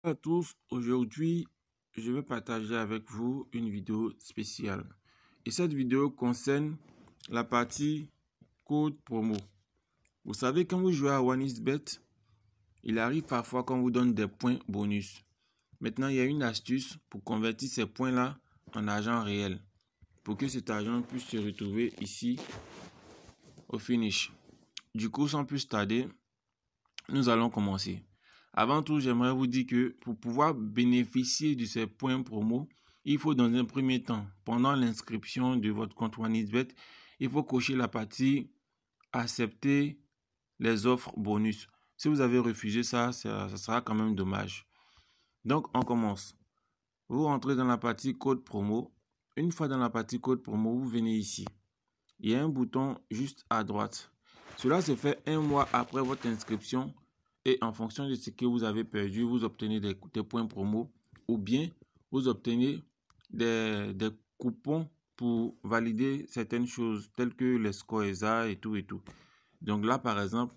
Bonjour à tous, aujourd'hui je vais partager avec vous une vidéo spéciale. Et cette vidéo concerne la partie code promo. Vous savez, quand vous jouez à OneXBet, il arrive parfois qu'on vous donne des points bonus. Maintenant, il y a une astuce pour convertir ces points-là en argent réel, pour que cet argent puisse se retrouver ici au finish. Du coup, sans plus tarder, nous allons commencer. Avant tout, j'aimerais vous dire que pour pouvoir bénéficier de ces points promo, il faut dans un premier temps, pendant l'inscription de votre compte OneXBet, il faut cocher la partie accepter les offres bonus. Si vous avez refusé ça, ça sera quand même dommage. Donc, on commence. Vous rentrez dans la partie code promo. Une fois dans la partie code promo, vous venez ici. Il y a un bouton juste à droite. Cela se fait un mois après votre inscription et en fonction de ce que vous avez perdu, vous obtenez des points promo ou bien vous obtenez des coupons pour valider certaines choses telles que les scores ESA et tout et tout. Donc là, par exemple,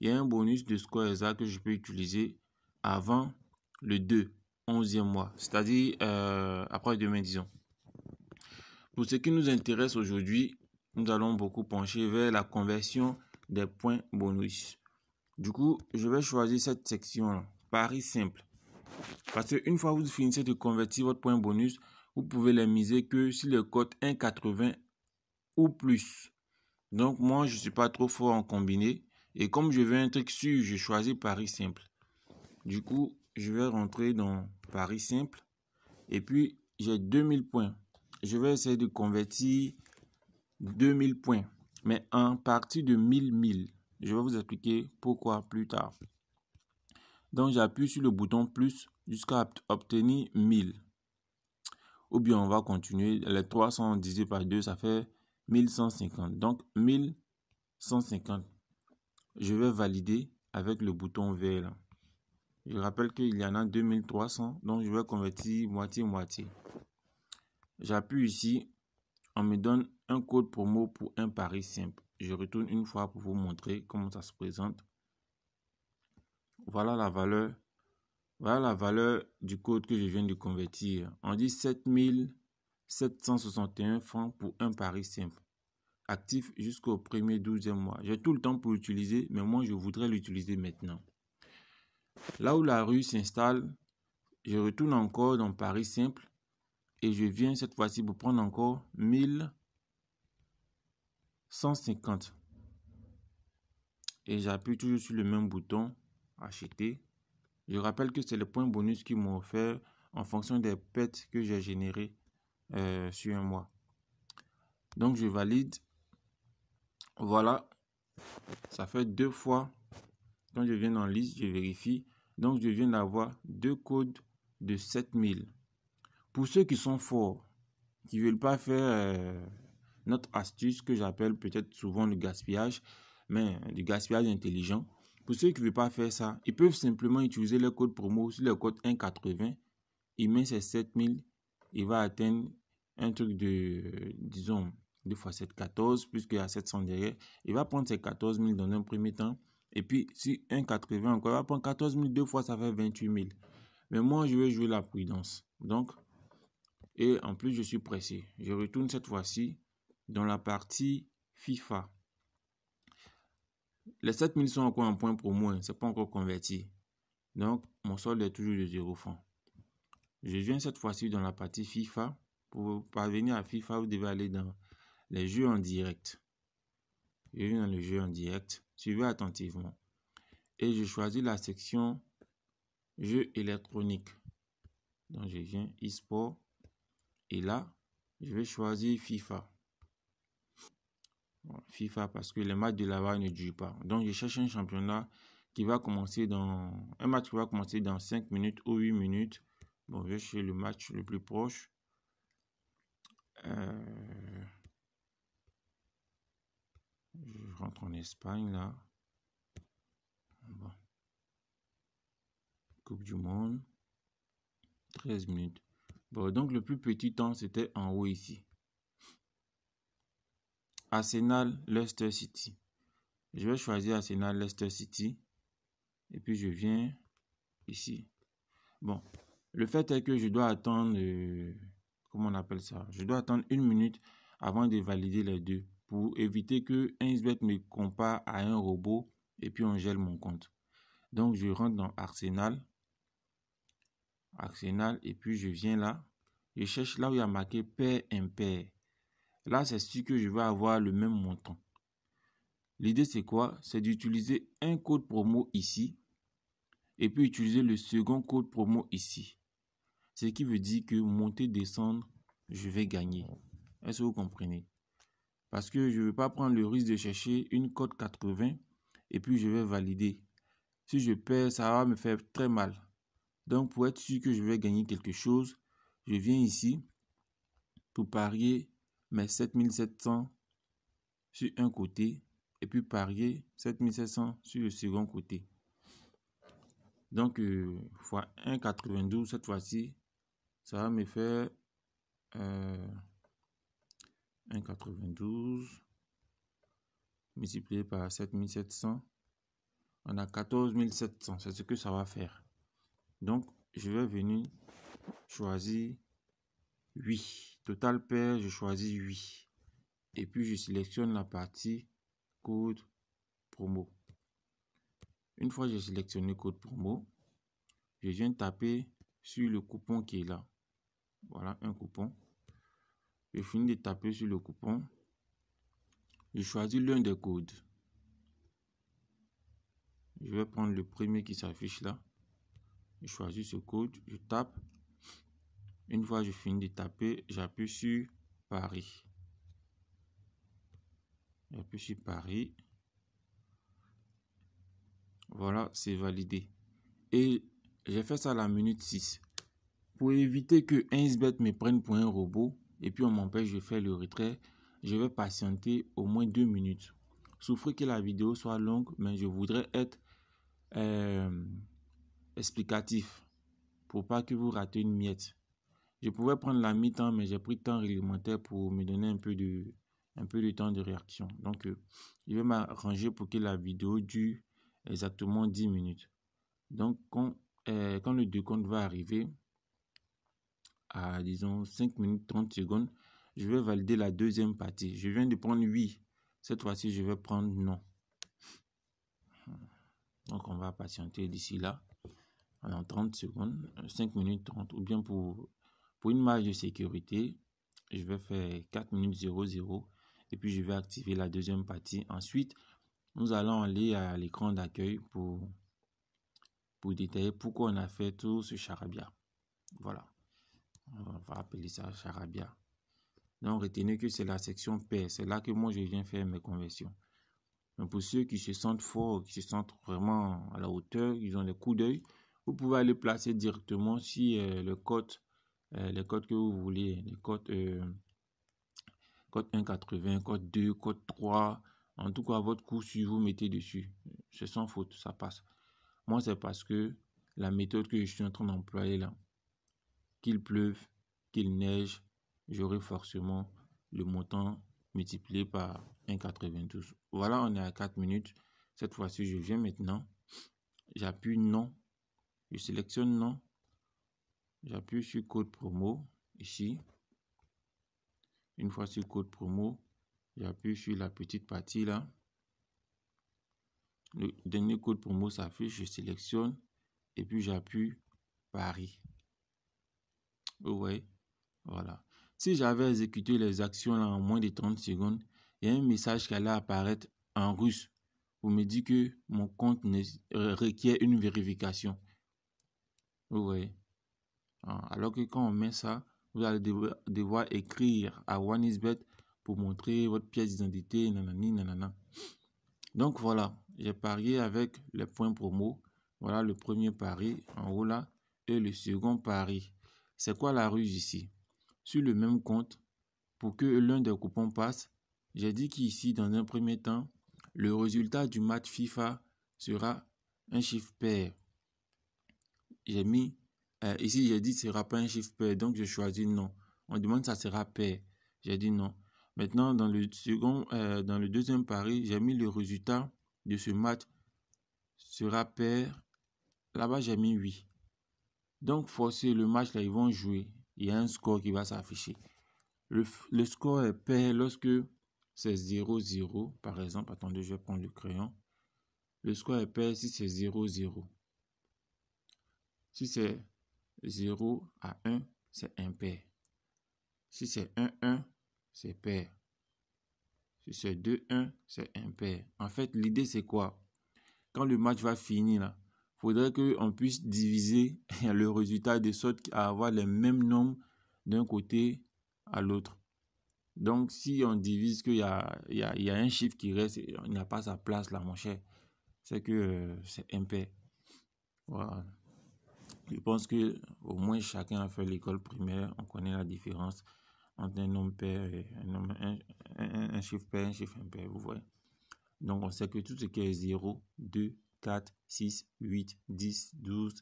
il y a un bonus de score ESA que je peux utiliser avant le 2, 11e mois, c'est-à-dire après demain, disons. Pour ce qui nous intéresse aujourd'hui, nous allons beaucoup pencher vers la conversion des points bonus. Du coup, je vais choisir cette section-là, Paris simple. Parce qu'une fois que vous finissez de convertir votre point bonus, vous pouvez les miser que sur le code 1,80 ou plus. Donc moi, je ne suis pas trop fort en combiné. Et comme je veux un truc sûr, je choisis Paris simple. Du coup, je vais rentrer dans Paris simple. Et puis, j'ai 2000 points. Je vais essayer de convertir 2000 points, mais en partie de 1000. Je vais vous expliquer pourquoi plus tard. Donc, j'appuie sur le bouton plus jusqu'à obtenir 1000. Ou bien, on va continuer. Les 300 divisé par 2, ça fait 1150. Donc, 1150. Je vais valider avec le bouton vert là. Je rappelle qu'il y en a 2300, donc je vais convertir moitié-moitié. J'appuie ici. On me donne un code promo pour un pari simple. Je retourne une fois pour vous montrer comment ça se présente. Voilà la valeur. Voilà la valeur du code que je viens de convertir. On dit 7761 francs pour un pari simple. Actif jusqu'au premier 12e mois. J'ai tout le temps pour l'utiliser, mais moi je voudrais l'utiliser maintenant. Là où la rue s'installe, je retourne encore dans pari simple et je viens cette fois-ci pour prendre encore 1150. Et j'appuie toujours sur le même bouton acheter. Je rappelle que c'est le point bonus qu'ils m'ont offert en fonction des pertes que j'ai générées sur un mois. Donc je valide. Voilà, ça fait 2 fois. Quand je viens dans liste, je vérifie. Donc je viens d'avoir 2 codes de 7000. Pour ceux qui sont forts, qui ne veulent pas faire notre astuce que j'appelle peut-être souvent le gaspillage, mais du gaspillage intelligent. Pour ceux qui ne veulent pas faire ça, ils peuvent simplement utiliser le code promo sur le code 1,80. Il met ses 7000, il va atteindre un truc de, disons, 2 fois 7, 14, puisqu'il y a 700 derrière. Il va prendre ses 14 000 dans un premier temps. Et puis, si 1,80 encore, il va prendre 14 000 deux fois, ça fait 28 000. Mais moi, je vais jouer la prudence. Donc, et en plus, je suis pressé. Je retourne cette fois-ci dans la partie FIFA. Les 7000 sont encore en point promo, hein, ce n'est pas encore converti. Donc, mon solde est toujours de 0 francs. Je viens cette fois-ci dans la partie FIFA. Pour parvenir à FIFA, vous devez aller dans les jeux en direct. Je viens dans le jeu en direct. Suivez attentivement. Et je choisis la section jeux électroniques. Donc, je viens e-sport. Et là, je vais choisir FIFA. FIFA parce que les matchs de là-bas ne durent pas. Donc, je cherche un championnat qui va commencer dans... Un match qui va commencer dans 5 minutes ou 8 minutes. Bon, je vais chercher le match le plus proche. Je rentre en Espagne, là. Bon. Coupe du Monde. 13 minutes. Bon, donc, le plus petit temps, c'était en haut ici. Arsenal, Leicester City. Je vais choisir Arsenal, Leicester City. Et puis, je viens ici. Bon, le fait est que je dois attendre, comment on appelle ça? Je dois attendre 1 minute avant de valider les deux pour éviter que 1xBet me compare à un robot et puis on gèle mon compte. Donc, je rentre dans Arsenal, et puis je viens là. Je cherche là où il y a marqué pair impair. Là, c'est sûr que je vais avoir le même montant. L'idée, c'est quoi? C'est d'utiliser un code promo ici et puis utiliser le second code promo ici. Ce qui veut dire que monter, descendre, je vais gagner. Est-ce que vous comprenez? Parce que je ne veux pas prendre le risque de chercher une cote 80 et puis je vais valider. Si je perds, ça va me faire très mal. Donc, pour être sûr que je vais gagner quelque chose, je viens ici pour parier mes 7700 sur un côté et puis parier 7700 sur le second côté. Donc, fois 1,92 cette fois-ci, ça va me faire 1,92 multiplié par 7700. On a 14 700, c'est ce que ça va faire. Donc, je vais venir choisir 8. Total pair, je choisis 8. Et puis, je sélectionne la partie code promo. Une fois que j'ai sélectionné code promo, je viens taper sur le coupon qui est là. Voilà, un coupon. Je finis de taper sur le coupon. Je choisis l'un des codes. Je vais prendre le premier qui s'affiche là. Je choisis ce code, je tape. Une fois que je finis de taper, j'appuie sur Paris. J'appuie sur Paris. Voilà, c'est validé. Et j'ai fait ça à la minute 6. Pour éviter que 1xBet me prenne pour un robot et puis on m'empêche de faire le retrait, je vais patienter au moins 2 minutes. Souffrez que la vidéo soit longue, mais je voudrais être explicatif pour pas que vous ratez une miette. Je pouvais prendre la mi-temps, mais j'ai pris le temps réglementaire pour me donner un peu de temps de réaction. Donc, je vais m'arranger pour que la vidéo dure exactement 10 minutes. Donc, quand le décompte va arriver à, disons, 5 minutes 30 secondes, je vais valider la deuxième partie. Je viens de prendre oui. Cette fois-ci, je vais prendre non. Donc, on va patienter d'ici là. En 30 secondes, 5 minutes 30, ou bien pour une marge de sécurité, je vais faire 4 minutes 00 et puis je vais activer la deuxième partie. Ensuite, nous allons aller à l'écran d'accueil pour détailler pourquoi on a fait tout ce charabia. Voilà, on va appeler ça charabia. Donc, retenez que c'est la section pair, c'est là que moi je viens faire mes conversions. Donc, pour ceux qui se sentent forts, qui se sentent vraiment à la hauteur, ils ont les coups d'œil, vous pouvez aller placer directement si les codes que vous voulez, les codes code 1,80, code 2, code 3, en tout cas votre coup si vous mettez dessus, c'est sans faute, ça passe. Moi c'est parce que la méthode que je suis en train d'employer là, qu'il pleuve, qu'il neige, j'aurai forcément le montant multiplié par 1,92. Voilà, on est à 4 minutes. Cette fois-ci, je viens maintenant. J'appuie non. Je sélectionne non. J'appuie sur code promo ici. Une fois sur code promo, j'appuie sur la petite partie là. Le dernier code promo s'affiche. Je sélectionne et puis j'appuie Paris. Vous voyez? Voilà. Si j'avais exécuté les actions là en moins de 30 secondes, il y a un message qui allait apparaître en russe pour me dire que mon compte requiert une vérification. Vous voyez? Alors que quand on met ça, vous allez devoir écrire à 1xBet pour montrer votre pièce d'identité, nanani, nanana. Donc voilà, j'ai parié avec les points promo. Voilà le premier pari en haut là et le second pari. C'est quoi la ruse ici? Sur le même compte, pour que l'un des coupons passe, j'ai dit qu'ici, dans un premier temps, le résultat du match FIFA sera un chiffre pair. J'ai mis, ici j'ai dit ce ne sera pas un chiffre pair, donc je choisis non. On demande ça sera pair. J'ai dit non. Maintenant, dans le deuxième pari, j'ai mis le résultat de ce match sera pair. Là-bas, j'ai mis oui. Donc, forcé, le match, là, ils vont jouer. Il y a un score qui va s'afficher. Le score est pair lorsque c'est 0-0. Par exemple, attendez, je vais prendre le crayon. Le score est pair si c'est 0-0. Si c'est 0 à 1, c'est impair. Si c'est 1-1, c'est pair. Si c'est 2-1, c'est impair. En fait, l'idée, c'est quoi? Quand le match va finir, là, il faudrait qu'on puisse diviser le résultat de sorte à avoir les mêmes nombres d'un côté à l'autre. Donc, si on divise qu'il y a un chiffre qui reste, il n'a pas sa place là, mon cher, c'est que c'est impair. Voilà. Je pense que au moins chacun a fait l'école primaire, on connaît la différence entre un nombre pair et un chiffre pair, un chiffre impair, vous voyez. Donc, on sait que tout ce qui est 0, 2, 4, 6, 8, 10, 12,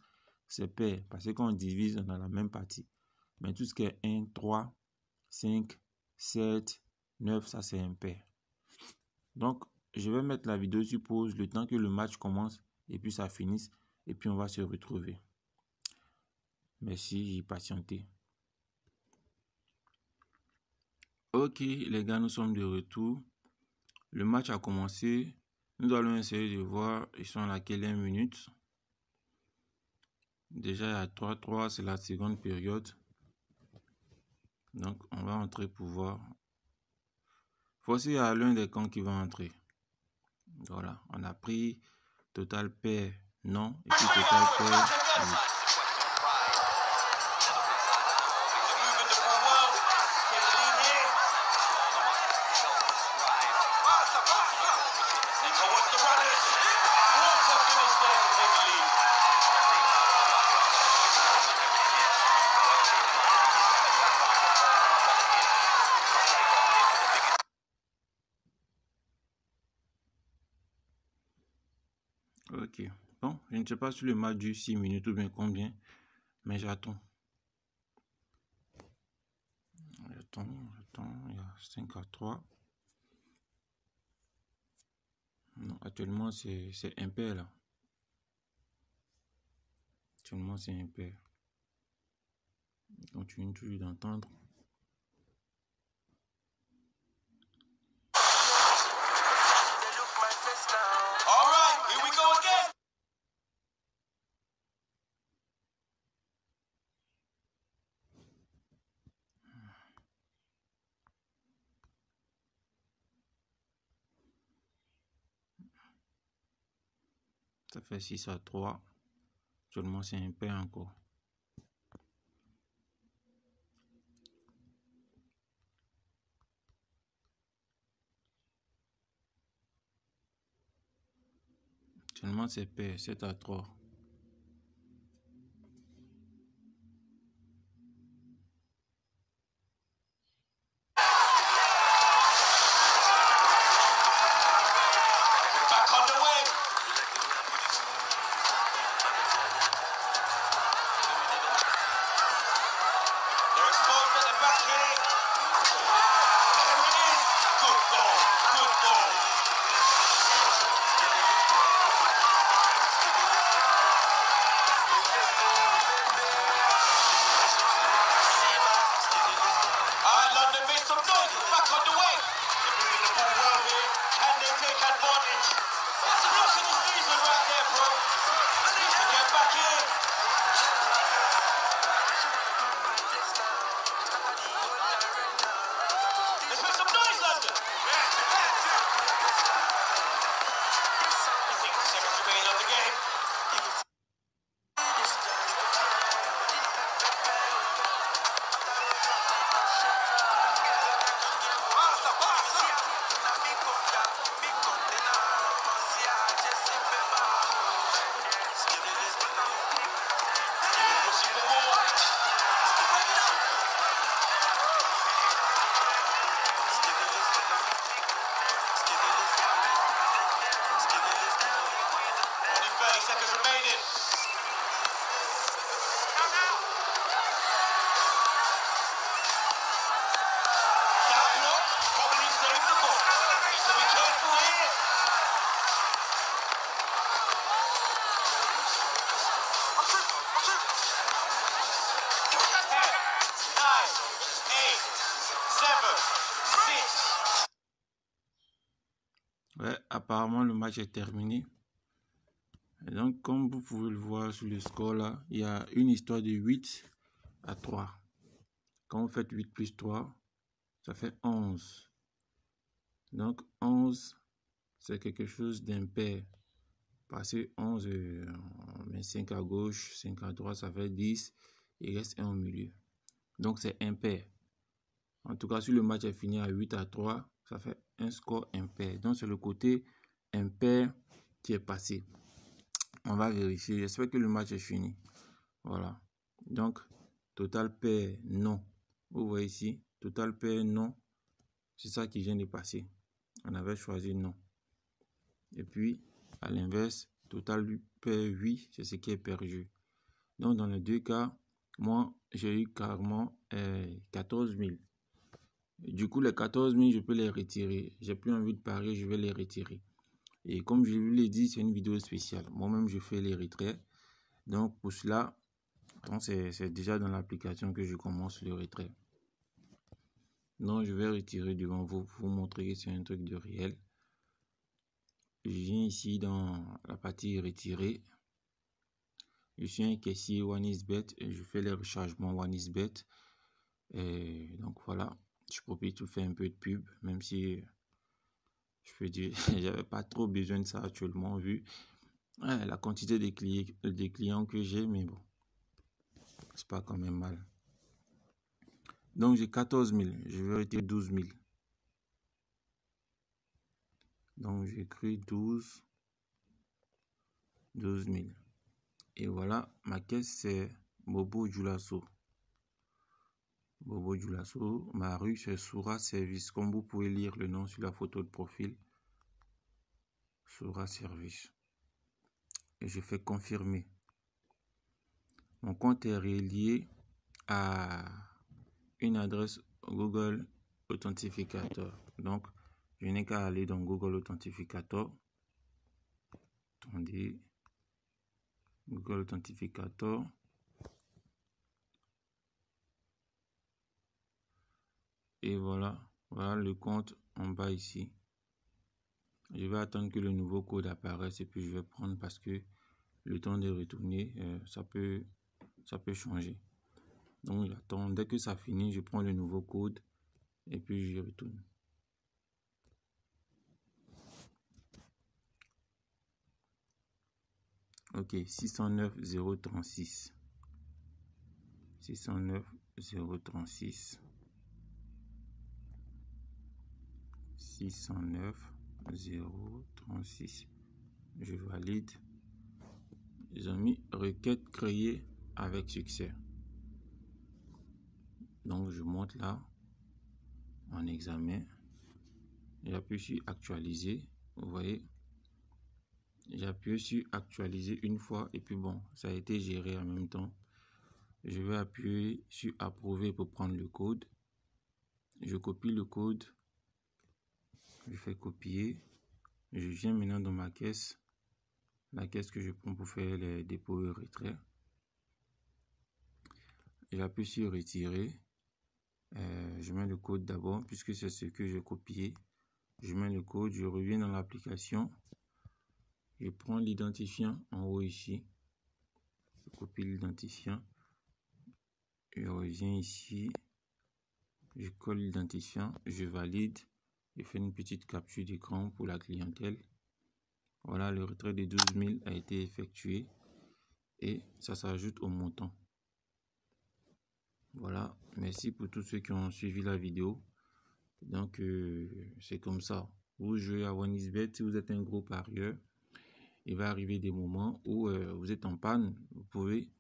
c'est pair. Parce que quand on divise, on a la même partie. Mais tout ce qui est 1, 3, 5, 7, 9, ça c'est impair. Donc, je vais mettre la vidéo sur pause le temps que le match commence et puis ça finisse. Et puis, on va se retrouver. Merci, j'y patienté. Ok, les gars, nous sommes de retour. Le match a commencé. Nous allons essayer de voir, ils sont à laquelle minute. Déjà, il y a 3-3, c'est la seconde période. Donc, on va entrer pour voir. Voici, il y a l'un des camps qui va entrer. Voilà, on a pris total pair, non. Et puis total pair, oui. Ok, bon, je ne sais pas si le match dure 6 minutes ou bien combien, mais j'attends. J'attends, il y a 5-3. Non, actuellement c'est impair là. Actuellement c'est impair. Je continue toujours d'entendre. Ça fait 6-3. Actuellement c'est impair encore. Actuellement c'est pair, 7-3. Ouais, apparemment le match est terminé. Et donc, comme vous pouvez le voir sur le score là, il y a une histoire de 8-3. Quand vous faites 8 plus 3, ça fait 11. Donc 11, c'est quelque chose d'impair. Passer 11, on met 5 à gauche, 5 à droite, ça fait 10. Il reste 1 au milieu. Donc c'est impair. En tout cas, si le match est fini à 8-3, ça fait un score impair. Donc c'est le côté impair qui est passé. On va vérifier. J'espère que le match est fini. Voilà. Donc, total pair, non. Vous voyez ici, total pair, non. C'est ça qui vient de passer. On avait choisi non. Et puis, à l'inverse, total pair, oui, c'est ce qui est perdu. Donc, dans les deux cas, moi, j'ai eu carrément 14 000. Du coup, les 14 000, je peux les retirer. J'ai plus envie de parier, je vais les retirer. Et comme je vous l'ai dit, c'est une vidéo spéciale. Moi-même, je fais les retraits. Donc, pour cela, c'est déjà dans l'application que je commence le retrait. Donc, je vais retirer devant vous pour vous montrer que c'est un truc de réel. Je viens ici dans la partie retirer. Je suis un caissier OneXBet et je fais les rechargements OneXBet. Et donc voilà, je profite pour faire un peu de pub, même si je peux dire j'avais pas trop besoin de ça actuellement vu la quantité des clients que j'ai, mais bon, c'est pas quand même mal. Donc j'ai 14 000, je vais retirer 12 000. Donc j'écris 12 000. Et voilà, ma caisse c'est Bobo Dioulasso. Bobo Dioulasso, ma rue c'est Soura Service. Comme vous pouvez lire le nom sur la photo de profil. Soura Service. Et je fais confirmer. Mon compte est relié à une adresse Google Authentificator. Donc, je n'ai qu'à aller dans Google Authentificator. Attendez. Google Authentificator. Et voilà. Voilà le compte en bas ici. Je vais attendre que le nouveau code apparaisse et puis je vais prendre parce que le temps de retourner, ça peut changer. Donc, j'attends. Dès que ça finit, je prends le nouveau code et puis je retourne. Ok, 609 036. 609 036. 609 036. Je valide. Ils ont mis requête créée avec succès. Donc je monte là en examen. J'appuie sur actualiser. Vous voyez, j'appuie sur actualiser une fois et puis bon, ça a été géré en même temps. Je vais appuyer sur approuver pour prendre le code. Je copie le code. Je fais copier. Je viens maintenant dans ma caisse. La caisse que je prends pour faire les dépôts et retraits. J'appuie sur retirer. Je mets le code d'abord puisque c'est ce que j'ai copié. Je mets le code, je reviens dans l'application. Je prends l'identifiant en haut ici. Je copie l'identifiant. Je reviens ici. Je colle l'identifiant. Je valide. Je fais une petite capture d'écran pour la clientèle. Voilà, le retrait de 12 000 a été effectué. Et ça s'ajoute au montant. Voilà, merci pour tous ceux qui ont suivi la vidéo. Donc, c'est comme ça. Vous jouez à OneXBet, si vous êtes un gros parieur, il va arriver des moments où vous êtes en panne. Vous pouvez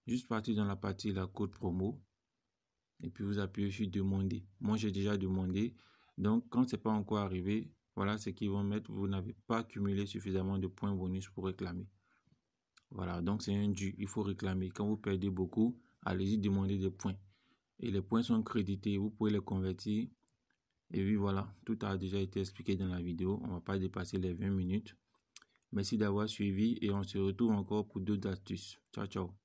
juste partir dans la partie la code promo et puis vous appuyez sur demander. Moi, j'ai déjà demandé. Donc, quand c'est pas encore arrivé, voilà ce qu'ils vont mettre. Vous n'avez pas cumulé suffisamment de points bonus pour réclamer. Voilà, donc c'est un dû. Il faut réclamer. Quand vous perdez beaucoup, allez-y demander des points. Et les points sont crédités. Vous pouvez les convertir. Et oui, voilà, tout a déjà été expliqué dans la vidéo. On ne va pas dépasser les 20 minutes. Merci d'avoir suivi et on se retrouve encore pour d'autres astuces. Ciao, ciao.